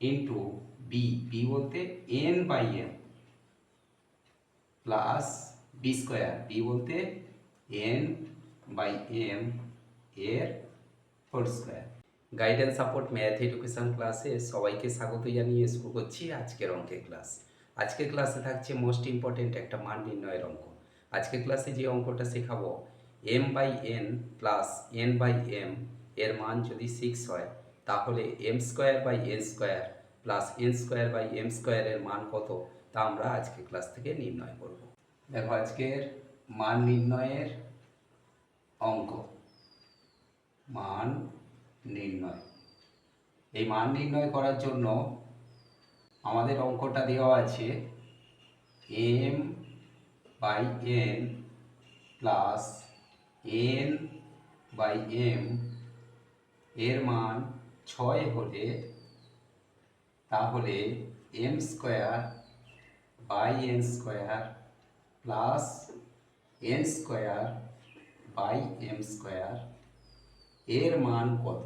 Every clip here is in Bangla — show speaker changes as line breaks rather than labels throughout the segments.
ইন্টু বি, বি বলতে N by M plus B square, B বলতে এন বাই এম এর whole square. Guidance support math education ক্লাসে সবাইকে স্বাগত জানিয়ে শুরু করছি আজকের অঙ্কের ক্লাস। আজকের ক্লাসে থাকছে মোস্ট ইম্পর্টেন্ট একটা মান নির্ণয়ের অঙ্ক। আজকের ক্লাসে যে অঙ্কটা শেখাবো, M by N plus N by M এর মান যদি 6 হয়, তাহলে M square by N square plus N square by M স্কোয়ারের মান কত, তা আমরা আজকের ক্লাস থেকে নির্ণয় করব। দেখো আজকের মান নির্ণয়ের অঙ্ক, মান নির্ণয়। এই মান নির্ণয় করার জন্য আমাদের অঙ্কটা দেওয়া আছে M by N plus N by M এর মান 6 হলে তাহলে M square by N square plus N square by M square এর মান কত।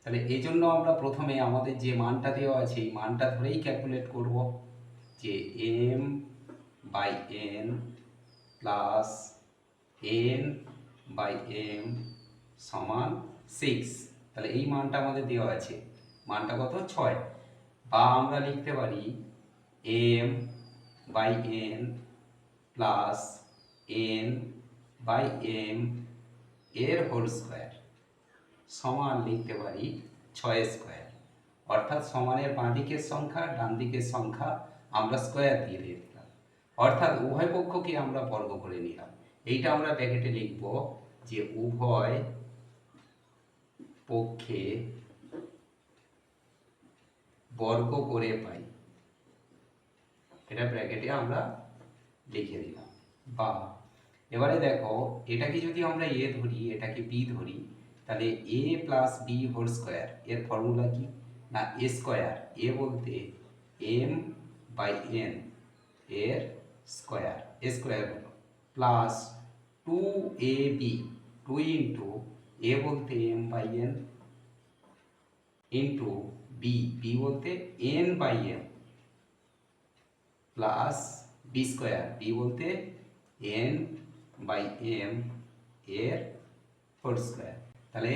তাহলে এই জন্য আমরা প্রথমে আমাদের যে মানটা দেওয়া আছে এই মানটা ধরেই ক্যালকুলেট করব, যে M by N plus N by M সমান 6। তাহলে এই মানটা আমাদের দেওয়া আছে, মানটা কত 6। বা আমরা লিখতে পারি M by N plus N by M এর হোল স্কোয়ার সমান লিখতে পারি 6 স্কোয়ার। অর্থাৎ সমানের বাঁ দিকের সংখ্যা ডান দিকের সংখ্যা আমরা স্কোয়ার দিয়ে দিলাম, অর্থাৎ উভয় পক্ষকে আমরা বর্গ করে নিলাম। এইটা আমরা ব্র্যাকেটে লিখব যে উভয় পক্ষে বর্গ করে পাই, এটা ব্র্যাকেটে আমরা লিখে দিলাম। বা এবারে দেখো, এটাকে যদি আমরা এ ধরি, এটাকে বি ধরি, তাহলে A plus B whole square এর ফর্মুলা কি না এ স্কোয়ার, এ বলতে এম বাই এন এর স্কোয়ার, এ স্কোয়ার হলো প্লাস 2ab, 2 ইন্টু এ বলতে M by N into B, B বলতে N by M plus B square, B বলতে এন বাই এম এর হোল স্কোয়ার। তাহলে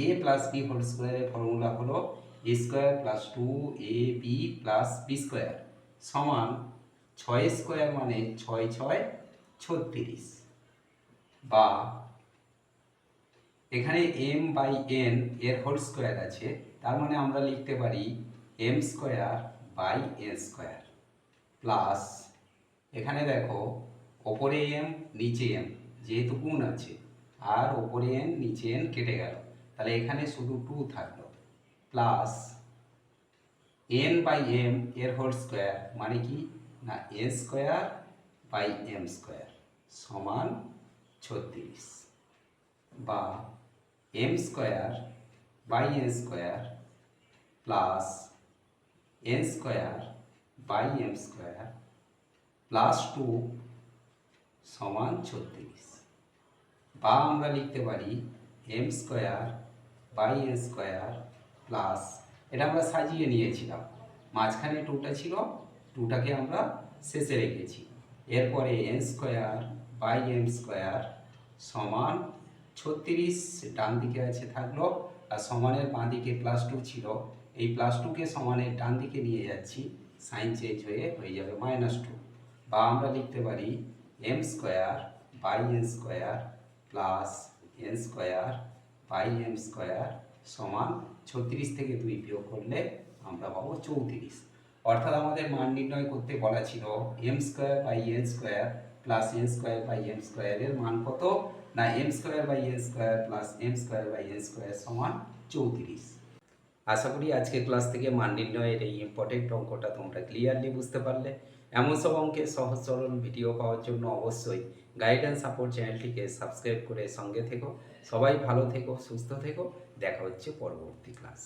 এ প্লাস বি হোল স্কোয়ারের ফর্মুলা হলো A square plus 2ab plus B square সমান 6 স্কোয়ার মানে 6 6 36। বা এখানে এম বাই এন এর হোল স্কোয়ার আছে, তার মানে আমরা লিখতে পারি M square by N square plus, এখানে দেখো ওপরে এম নিচে এম যেহেতু গুণ আছে, আর ওপরে এন নিচে এন কেটে গেল, তাহলে এখানে শুধু 2 থাকলো প্লাস এন বাই এম এর হোল স্কোয়ার মানে কি না N square by M square সমান 36। বা M square by N square plus N square by M square plus 2 সমান 36। বা আমরা লিখতে পারি M square by N square plus, এটা আমরা সাজিয়ে নিয়েছিলাম, মাঝখানে 2টা ছিল, 2টাকে আমরা শেষে রেখেছি, এরপরে N square by M square সমান 36 ডান দিকে আছে থাকলো, আর সমানের বাঁ দিকে প্লাস 2 ছিল, এই প্লাস 2কে সমানের ডান দিকে নিয়ে যাচ্ছি, সাইন চেঞ্জ হয়ে যাবে -2। বা আমরা লিখতে পারি M square by N square plus N square by M square সমান 36 থেকে 2 বিয়োগ করলে আমরা পাবো 34। অর্থাৎ আমাদের মান নির্ণয় করতে বলা ছিল M square by N square plus N square by M স্কোয়ারের মান কত না M square by N square plus M square by N square সমান 34। আশা করি আজকে ক্লাস থেকে মান নির্ণয়ের এই ইম্পর্টেন্ট অঙ্কটা তোমরা ক্লিয়ারলি বুঝতে পারলে। এমন সব অঙ্কের সহজ সরল ভিডিও পাওয়ার জন্য অবশ্যই গাইডেন্স সাপোর্ট চ্যানেলটিকে সাবস্ক্রাইব করে সঙ্গে থেকো। সবাই ভালো থেকো, সুস্থ থেকো, দেখা হচ্ছে পরবর্তী ক্লাস।